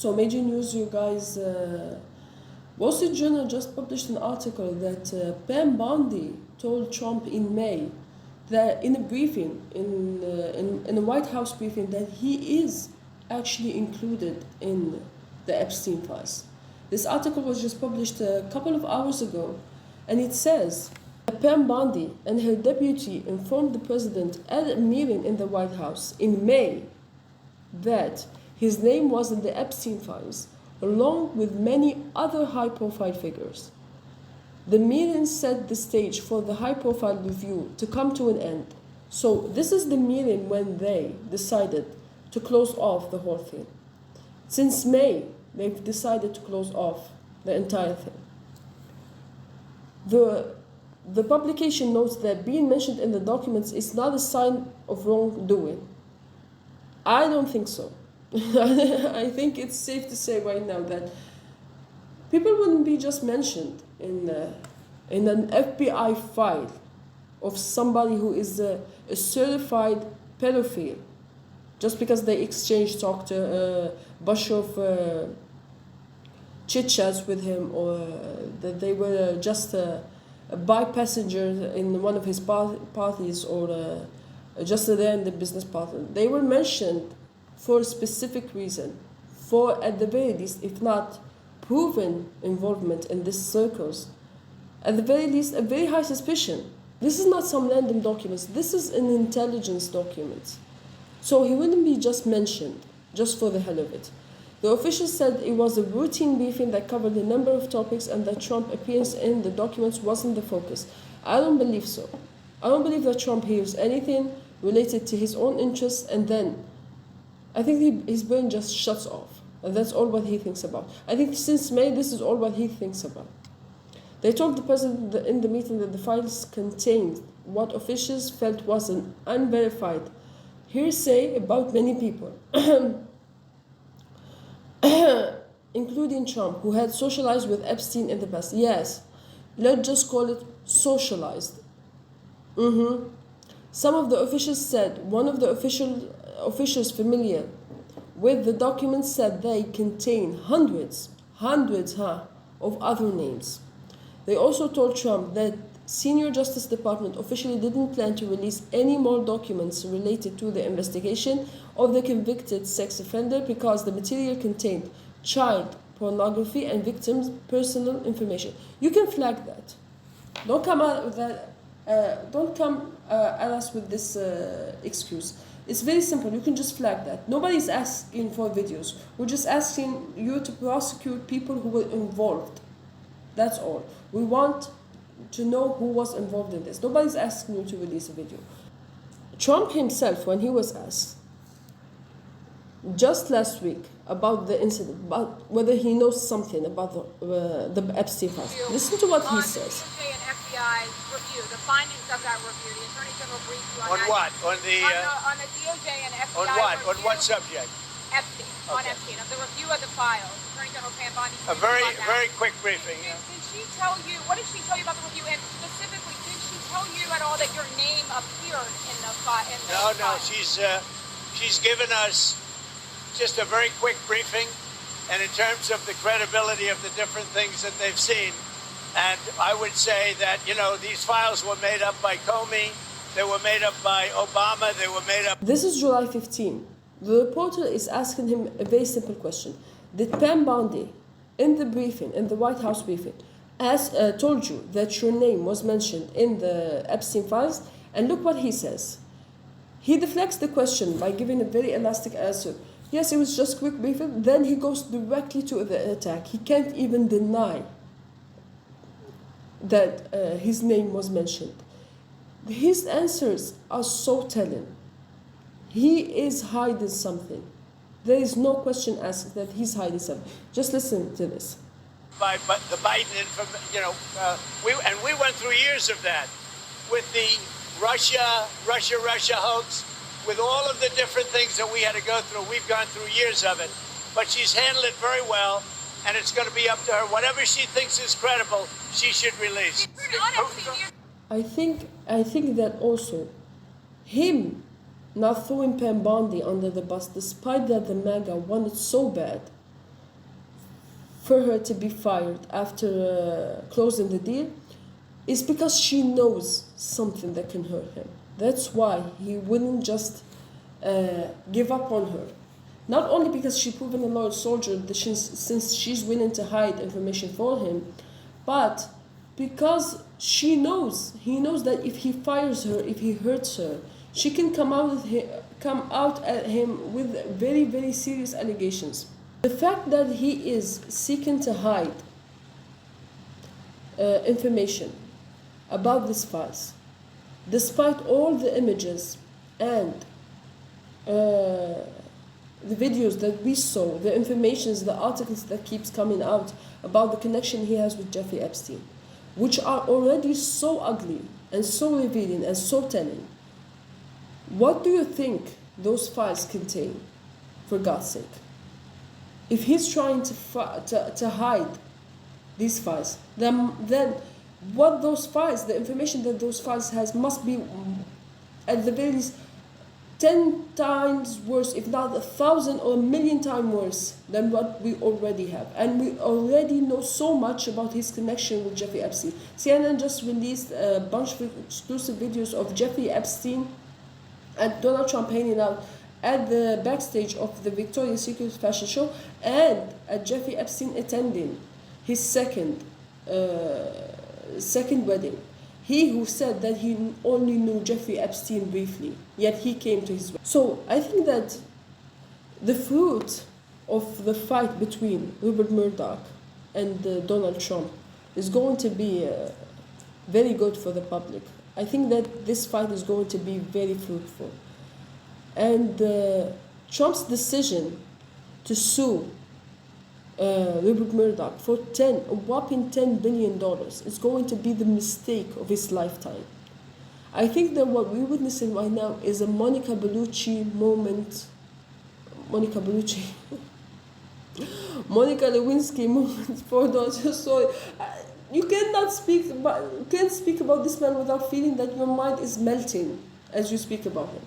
So major news, you guys. Wall Street Journal just published an article that Pam Bondi told Trump in May that in a briefing, in a White House briefing, that he is actually included in the Epstein Files. This article was just published a couple of hours ago, and it says that Pam Bondi and her deputy informed the president at a meeting in the White House in May that his name was in the Epstein Files, along with many other high-profile figures. The meeting set the stage for the high-profile review to come to an end. So this is the meeting when they decided to close off the whole thing. Since May, they've decided to close off the entire thing. The publication notes that being mentioned in the documents is not a sign of wrongdoing. I don't think so. I think it's safe to say right now that people wouldn't be just mentioned in an FBI file of somebody who is a certified pedophile just because they exchanged talk to a bunch of chit-chats with him, or that they were just a by passenger in one of his parties, or just there in the business party. They were mentioned for a specific reason, for at the very least, if not proven involvement in these circles, at the very least, a very high suspicion. This is not some random documents. This is an intelligence document. So he wouldn't be just mentioned, just for the hell of it. The officials said it was a routine briefing that covered a number of topics and that Trump's appearance in the documents wasn't the focus. I don't believe so. I don't believe that Trump hears anything related to his own interests, and then I think his brain just shuts off. And that's all what he thinks about. I think since May, this is all what he thinks about. They told the president in the meeting that the files contained what officials felt was an unverified hearsay about many people, including Trump, who had socialized with Epstein in the past. Yes, let's just call it socialized. Some of the officials said, one of the officials familiar with the documents said they contain hundreds of other names. They also told Trump that senior Justice Department officially didn't plan to release any more documents related to the investigation of the convicted sex offender because the material contained child pornography and victims' personal information. You can flag that. Don't come out with that. Don't come at us with this excuse. It's very simple. You can just flag that. Nobody's asking for videos. We're just asking you to prosecute people who were involved. That's all. We want to know who was involved in this. Nobody's asking you to release a video. Trump himself, when he was asked just last week about the incident, about whether he knows something about the Epstein Files, listen to what he says. DOJ and FBI review, the findings of that review, the Attorney General briefed you on what? On the DOJ and FBI on what? review. On what subject? Epstein. Okay. On Epstein, of the review of the files. Attorney General Pam Bondi. A very quick briefing. Did she tell you? What did she tell you about the review? And specifically, did she tell you at all that your name appeared in the file? No. She's given us just a very quick briefing, and in terms of the credibility of the different things that they've seen. And I would say that, these files were made up by Comey, they were made up by Obama, they were made up... This is July 15. The reporter is asking him a very simple question. Did Pam Bondi, in the briefing, in the White House briefing, told you that your name was mentioned in the Epstein Files? And look what he says. He deflects the question by giving a very elastic answer. Yes, it was just a quick briefing. Then he goes directly to the attack. He can't even deny that his name was mentioned. His answers are so telling. He is hiding something. There is no question asked that he's hiding something. Just listen to this. By the Biden information, we went through years of that with the Russia hoax, with all of the different things that we had to go through. We've gone through years of it, but she's handled it very well, and it's going to be up to her. Whatever she thinks is credible, she should release. I think that also him not throwing Pam Bondi under the bus, despite that the MAGA wanted so bad, for her to be fired after closing the deal is because she knows something that can hurt him. That's why he wouldn't just give up on her. Not only because she's proven a loyal soldier since she's willing to hide information for him, but because he knows that if he fires her, if he hurts her, she can come out at him with very, very serious allegations. The fact that he is seeking to hide information about these files, despite all the images and the videos that we saw, the informations, the articles that keeps coming out about the connection he has with Jeffrey Epstein, which are already so ugly and so revealing and so telling. What do you think those files contain, for God's sake? If he's trying to hide these files, then what those files, the information that those files has, must be at the very least 10 times worse, if not 1,000 or 1,000,000 times worse than what we already have. And we already know so much about his connection with Jeffrey Epstein. CNN just released a bunch of exclusive videos of Jeffrey Epstein and Donald Trump hanging out at the backstage of the Victoria's Secret fashion show, and at Jeffrey Epstein attending his second wedding. He who said that he only knew Jeffrey Epstein briefly, yet he came to his wedding. So I think that the fruit of the fight between Rupert Murdoch and Donald Trump is going to be very good for the public. I think that this fight is going to be very fruitful. And Trump's decision to sue Rupert Murdoch for a whopping $10 billion is going to be the mistake of his lifetime. I think that what we're witnessing right now is a Monica Bellucci moment. Monica Lewinsky moment for those. So you can't speak about this man without feeling that your mind is melting as you speak about him.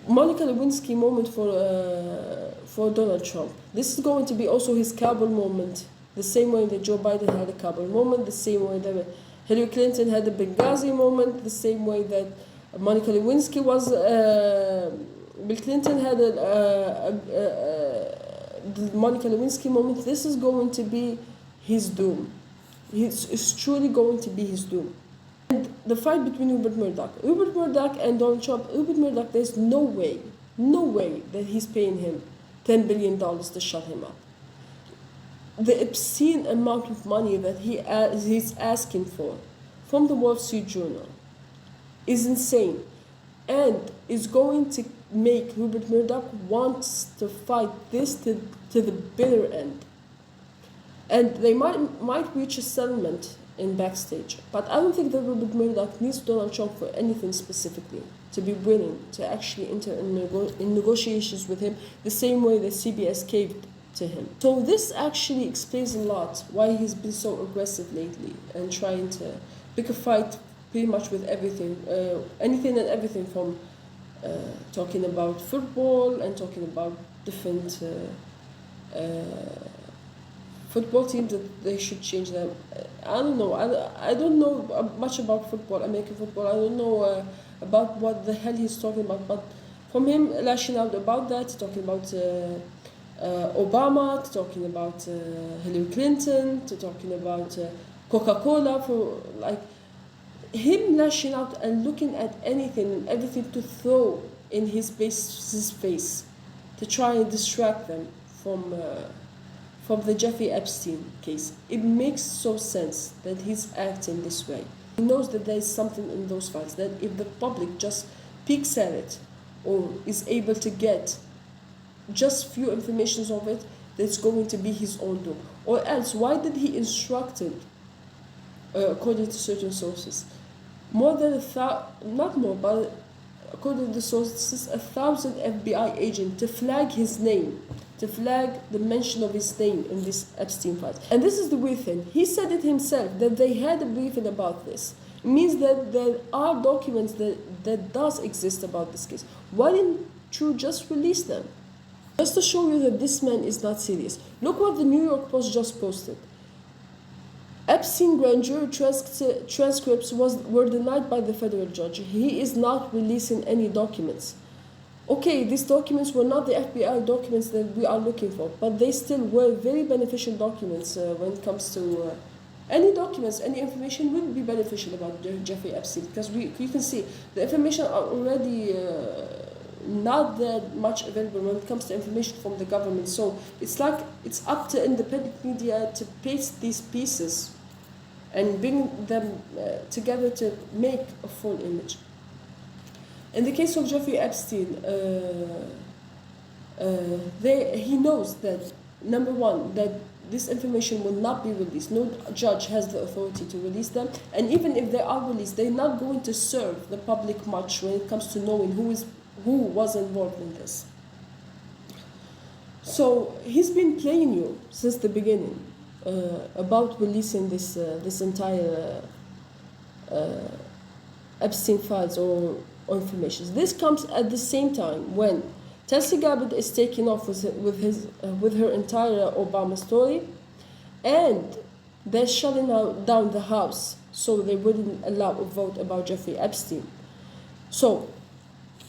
Monica Lewinsky moment for Donald Trump. This is going to be also his Kabul moment, the same way that Joe Biden had a Kabul moment, the same way that Hillary Clinton had the Benghazi moment, the same way that Monica Lewinsky was. Bill Clinton had the Monica Lewinsky moment. This is going to be his doom. It's truly going to be his doom. And the fight between Rupert Murdoch and Donald Trump, Rupert Murdoch, there's no way that he's paying him $10 billion to shut him up. The obscene amount of money that he's asking for from the Wall Street Journal is insane, and is going to make Rupert Murdoch wants to fight this to the bitter end. And they might reach a settlement in backstage, but I don't think that Rupert Murdoch needs Donald Trump for anything specifically to be willing to actually enter in negotiations with him the same way that CBS caved to him. So this actually explains a lot why he's been so aggressive lately and trying to pick a fight pretty much with everything, anything and everything, from talking about football and talking about different football teams that they should change them. I don't know. I don't know much about football, American football. I don't know about what the hell he's talking about. But from him lashing out about that, talking about Obama, to talking about Hillary Clinton, to talking about Coca-Cola, for like him lashing out and looking at anything and everything to throw in his base's face to try and distract them from the Jeffrey Epstein case. It makes so sense that he's acting this way. He knows that there is something in those files, that if the public just peeks at it or is able to get just few informations of it, that's going to be his own doom. Or else, why did he instructed, according to certain sources, not more, but according to the sources, 1,000 FBI agents to flag his name, to flag the mention of his name in this Epstein files. And this is the weird thing. He said it himself, that they had a briefing about this. It means that there are documents that does exist about this case. Why didn't you just release them? Just to show you that this man is not serious. Look what the New York Post just posted. Epstein grand jury transcripts were denied by the federal judge. He is not releasing any documents. Okay, these documents were not the FBI documents that we are looking for, but they still were very beneficial documents when it comes to any documents, any information will be beneficial about Jeffrey Epstein, because you can see the information are already not that much available when it comes to information from the government. So it's like it's up to independent media to paste these pieces and bring them together to make a full image. In the case of Jeffrey Epstein, he knows that, number one, that this information will not be released. No judge has the authority to release them. And even if they are released, they're not going to serve the public much when it comes to knowing who was involved in this. So he's been playing you since the beginning about releasing this entire Epstein Files or information. This comes at the same time when Tulsi Gabbard is taking off with her entire Obama story, and they're shutting down the House so they wouldn't allow a vote about Jeffrey Epstein. So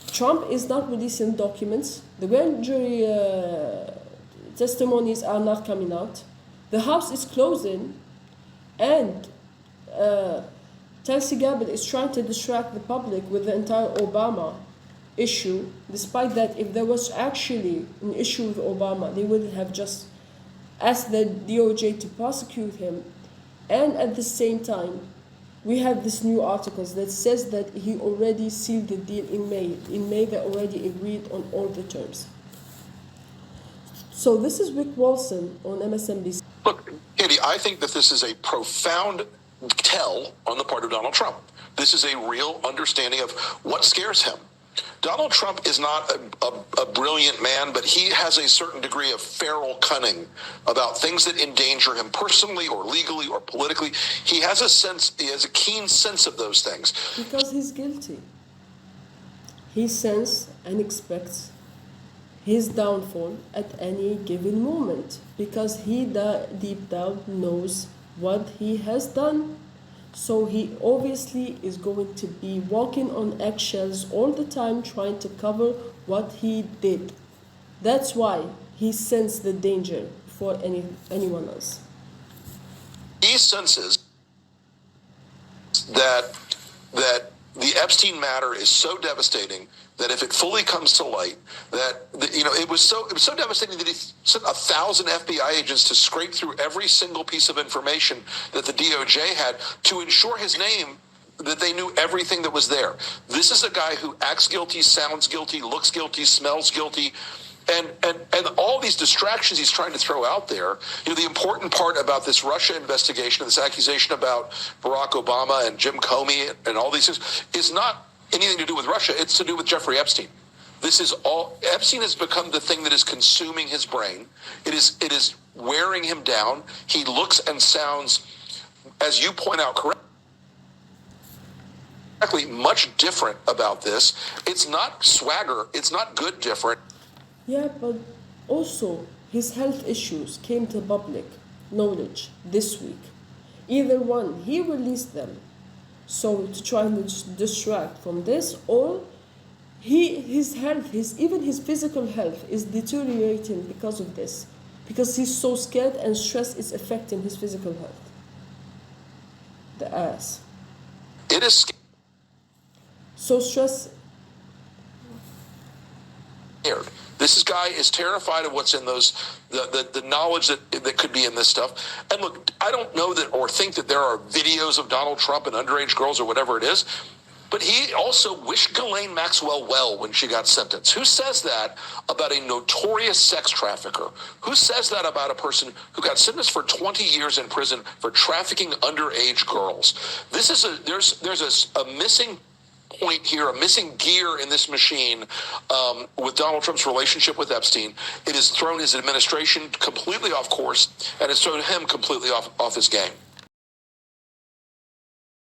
Trump is not releasing documents. The grand jury testimonies are not coming out. The House is closing, and Tulsi Gabbard is trying to distract the public with the entire Obama issue, despite that if there was actually an issue with Obama, they would have just asked the DOJ to prosecute him. And at the same time, we have this new articles that says that he already sealed the deal in May. In May, they already agreed on all the terms. So this is Rick Wilson on MSNBC. Look, Katie, I think that this is a profound tell on the part of Donald Trump. This is a real understanding of what scares him. Donald Trump is not a brilliant man, but he has a certain degree of feral cunning about things that endanger him personally or legally or politically. He has a keen sense of those things. Because he's guilty. He senses and expects his downfall at any given moment, because he deep down knows what he has done. So he obviously is going to be walking on eggshells all the time, trying to cover what he did. That's why he sensed the danger before anyone else. He senses that the Epstein matter is so devastating that if it fully comes to light, it was so devastating that he sent 1,000 FBI agents to scrape through every single piece of information that the DOJ had to ensure his name, that they knew everything that was there. This is a guy who acts guilty, sounds guilty, looks guilty, smells guilty. And all these distractions he's trying to throw out there, the important part about this Russia investigation, this accusation about Barack Obama and Jim Comey and all these things, is not anything to do with Russia. It's to do with Jeffrey Epstein. This is all. Epstein has become the thing that is consuming his brain. It is wearing him down. He looks and sounds, as you point out correctly, much different about this. It's not swagger. It's not good different. Yeah, but also his health issues came to public knowledge this week. Either one, he released them, so to try and distract from this, or his health, even his physical health is deteriorating because of this, because he's so scared and stress is affecting his physical health. The ass. It is so stress. Scared. This guy is terrified of what's in those, the knowledge that could be in this stuff. And look, I don't know that or think that there are videos of Donald Trump and underage girls or whatever it is, but he also wished Ghislaine Maxwell well when she got sentenced. Who says that about a notorious sex trafficker? Who says that about a person who got sentenced for 20 years in prison for trafficking underage girls? This is there's a missing point here, a missing gear in this machine with Donald Trump's relationship with Epstein. It has thrown his administration completely off course, and it's thrown him completely off his game.